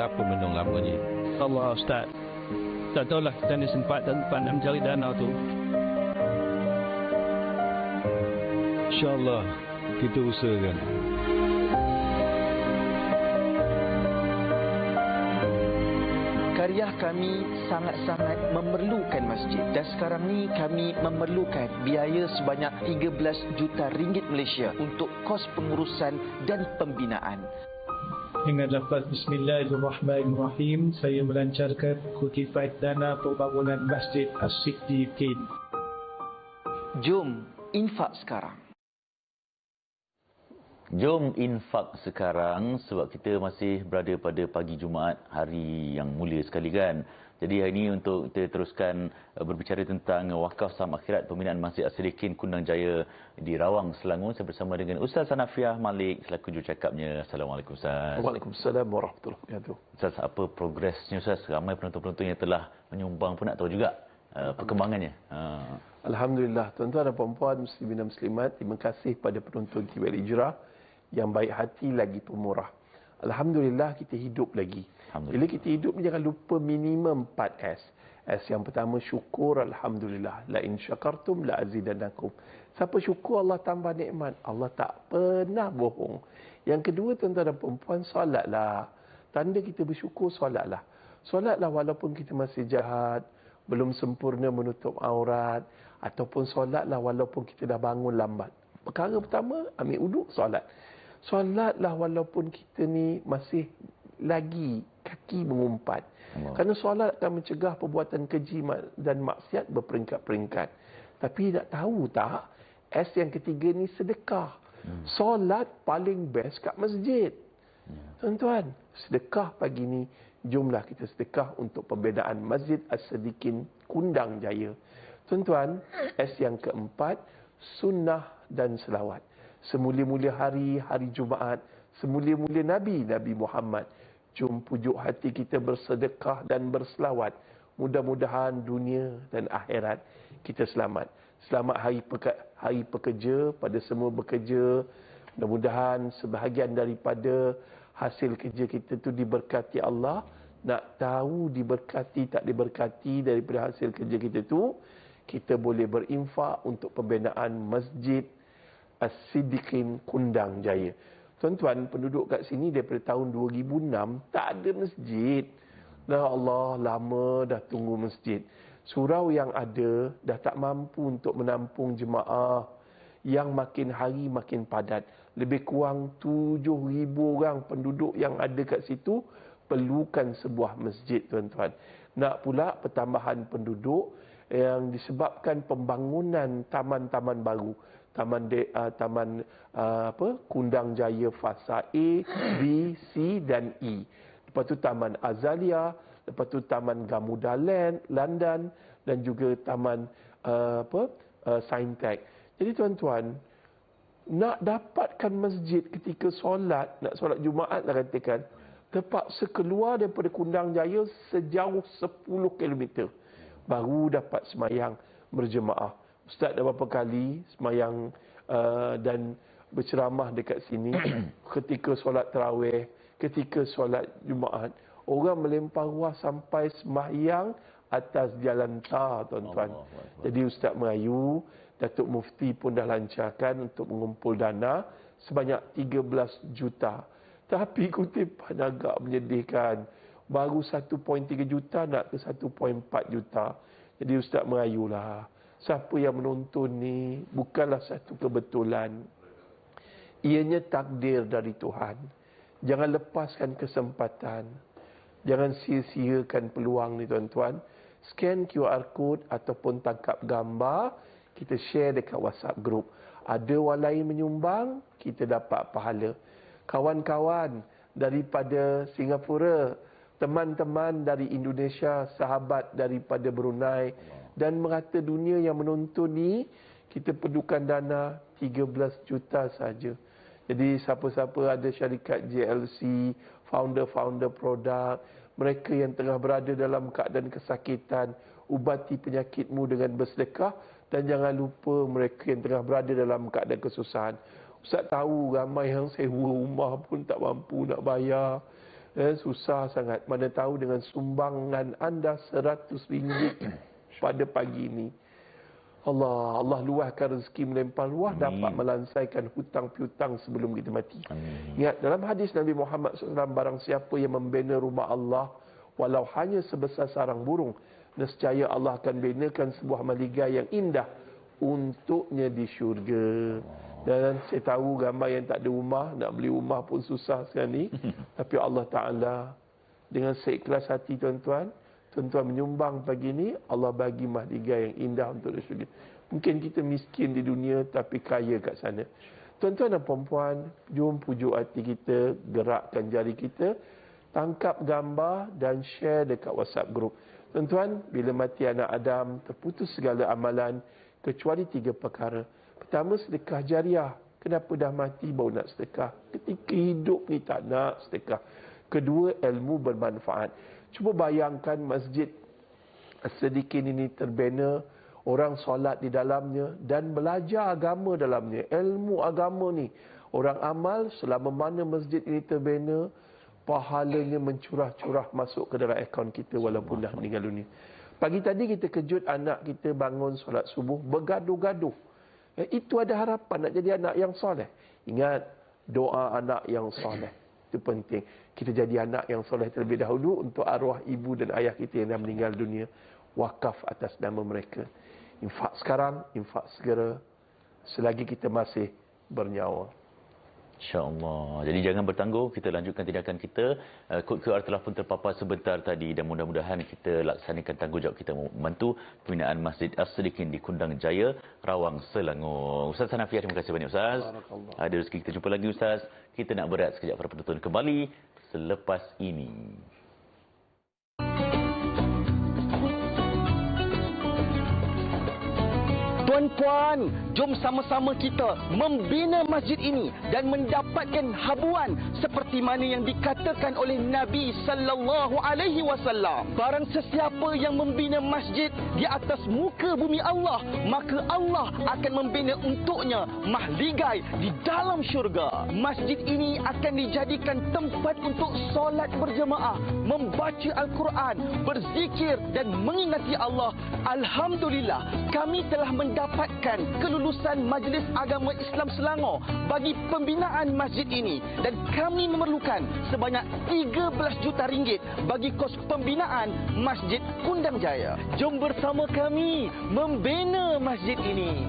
apa benda lama ni? Allah Ustaz, tak tahulah kita ni sempat tak sempat nak mencari dana tu. InsyaAllah kita usahakan. Karya kami sangat-sangat memerlukan masjid dan sekarang ni kami memerlukan biaya sebanyak 13 juta ringgit Malaysia untuk kos pengurusan dan pembinaan. Dengan lafaz Bismillahirrahmanirrahim, saya melancarkan kutipan dana pembangunan Masjid As-Siddiqin. Jom infak sekarang. Jom infak sekarang sebab kita masih berada pada pagi Jumaat, hari yang mulia sekali kan. Jadi hari ini untuk kita teruskan berbicara tentang wakaf saham akhirat pembinaan Masjid As-Siddiqin Kundang Jaya di Rawang, Selangor. Saya bersama dengan Ustaz Hanafiah Malik selaku jurucakapnya. Assalamualaikum Ustaz. Waalaikumsalam warahmatullahi wabarakatuh. Ustaz, apa progresnya Ustaz? Ramai penonton-penonton yang telah menyumbang pun nak tahu juga perkembangannya. Alhamdulillah, tuan-tuan dan puan-puan, muslimin dan muslimat, terima kasih pada penonton TV Al-Hijrah yang baik hati lagi pemurah. Alhamdulillah kita hidup lagi. Bila kita hidup jangan lupa minimum 4S. S yang pertama syukur, alhamdulillah. La in syakartum la azidannakum. Siapa syukur Allah tambah nikmat. Allah tak pernah bohong. Yang kedua tuan-tuan dan puan-puan, solatlah. Tanda kita bersyukur, solatlah. Solatlah walaupun kita masih jahat, belum sempurna menutup aurat, ataupun solatlah walaupun kita dah bangun lambat. Perkara pertama, ambil uduk, solat. Solatlah walaupun kita ni masih lagi kaki mengumpat. Kerana solat akan mencegah perbuatan keji dan maksiat berperingkat-peringkat. Tapi nak tahu tak, S yang ketiga ni sedekah. Solat paling best kat masjid. Tuan-tuan, sedekah pagi ni, jomlah kita sedekah untuk pembinaan Masjid As-Siddiqin Kundang Jaya. Tuan-tuan, S yang keempat, sunnah dan selawat. Semulia-mulia hari Jumaat, semulia-mulia Nabi Muhammad. Jom pujuk hati kita bersedekah dan berselawat. Mudah-mudahan dunia dan akhirat kita selamat. Selamat hari pekerja pada semua bekerja. Mudah-mudahan sebahagian daripada hasil kerja kita tu diberkati Allah. Nak tahu diberkati tak diberkati daripada hasil kerja kita tu, kita boleh berinfak untuk pembinaan Masjid As-Siddiqin Kundang Jaya. Tuan-tuan, penduduk kat sini daripada tahun 2006 tak ada masjid. Ya Allah, lama dah tunggu masjid. Surau yang ada dah tak mampu untuk menampung jemaah yang makin hari makin padat. Lebih kurang 7,000 orang penduduk yang ada kat situ perlukan sebuah masjid, tuan-tuan. Nak pula pertambahan penduduk yang disebabkan pembangunan taman-taman baru. Taman Kundang Jaya fasa A, B, C dan E. Lepas tu Taman Azalia, lepas tu Taman Gamuda London dan juga Taman Saintek. Jadi tuan-tuan, nak dapatkan masjid ketika solat, nak solat Jumaat lah katakan, terpaksa keluar daripada Kundang Jaya sejauh 10 km baru dapat semayang berjemaah. Ustaz dah berapa kali semayang dan berceramah dekat sini. Ketika solat tarawih, ketika solat Jumaat, orang melempar ruah sampai semayang atas jalan tar, tuan-tuan. Jadi Ustaz merayu, Datuk Mufti pun dah lancarkan untuk mengumpul dana sebanyak 13 juta. Tapi kutipan agak menyedihkan. Baru 1.3 juta nak ke 1.4 juta. Jadi Ustaz merayulah. Siapa yang menonton ni bukanlah satu kebetulan. Ianya takdir dari Tuhan. Jangan lepaskan kesempatan. Jangan sia-siakan peluang ni, tuan-tuan. Scan QR code ataupun tangkap gambar, kita share dekat WhatsApp group. Ada orang lain menyumbang, kita dapat pahala. Kawan-kawan daripada Singapura, teman-teman dari Indonesia, sahabat daripada Brunei dan merata dunia yang menonton ni, kita perlukan dana 13 juta saja. Jadi siapa-siapa ada syarikat JLC, founder-founder produk, mereka yang tengah berada dalam keadaan kesakitan, ubati penyakitmu dengan bersedekah. Dan jangan lupa mereka yang tengah berada dalam keadaan kesusahan. Ustaz tahu ramai yang sewa rumah pun tak mampu nak bayar. Susah sangat. Mana tahu dengan sumbangan anda RM100 pada pagi ini, Allah luahkan rezeki melempar luah, dapat melansaikan hutang piutang sebelum kita mati. Ingat, dalam hadis Nabi Muhammad SAW, barang siapa yang membina rumah Allah walau hanya sebesar sarang burung, nescaya Allah akan binakan sebuah maligai yang indah untuknya di syurga. Dan saya tahu gambar yang tak ada rumah, nak beli rumah pun susah sekarang ni. Tapi Allah Ta'ala dengan seikhlas hati tuan-tuan menyumbang pagi ni, Allah bagi mahligai yang indah untuk di syurga. Mungkin kita miskin di dunia tapi kaya kat sana. Tuan-tuan dan puan-puan, jom pujuk hati kita, gerakkan jari kita, tangkap gambar dan share dekat WhatsApp group. Tuan-tuan, bila mati anak Adam, terputus segala amalan kecuali 3 perkara. Pertama, sedekah jariah. Kenapa dah mati baru nak sedekah? Ketika hidup ni tak nak sedekah. Kedua, ilmu bermanfaat. Cuba bayangkan masjid sedikit ini terbina, orang solat di dalamnya dan belajar agama dalamnya. Ilmu agama ni, orang amal selama mana masjid ini terbina, pahalanya mencurah-curah masuk ke dalam akaun kita walaupun dah meninggal dunia. Pagi tadi kita kejut anak kita bangun solat subuh bergaduh-gaduh. Itu ada harapan nak jadi anak yang soleh. Ingat, doa anak yang soleh itu penting. Kita jadi anak yang soleh terlebih dahulu untuk arwah ibu dan ayah kita yang dah meninggal dunia. Wakaf atas nama mereka. Infak sekarang, infak segera, selagi kita masih bernyawa. InsyaAllah. Jadi jangan bertangguh, kita lanjutkan tindakan kita. Kod QR telah pun terpapar sebentar tadi dan mudah-mudahan kita laksanakan tanggungjawab kita membantu pembinaan Masjid As-Siddiqin di Kundang Jaya, Rawang, Selangor. Ustaz Hanafiah, terima kasih banyak Ustaz. Ada rezeki kita jumpa lagi Ustaz. Kita nak berehat sekejap para penonton kembali selepas ini. Tuan-puan, jom sama-sama kita membina masjid ini dan mendapatkan habuan seperti mana yang dikatakan oleh Nabi sallallahu alaihi wasallam. Barang sesiapa yang membina masjid di atas muka bumi Allah, maka Allah akan membina untuknya mahligai di dalam syurga. Masjid ini akan dijadikan tempat untuk solat berjemaah, membaca Al-Quran, berzikir dan mengingati Allah. Alhamdulillah, kami telah mendapatkan kelulusan Majlis Agama Islam Selangor bagi pembinaan masjid ini dan kami memerlukan sebanyak 13 juta ringgit bagi kos pembinaan Masjid Kundang Jaya. Jom bersama kami membina masjid ini.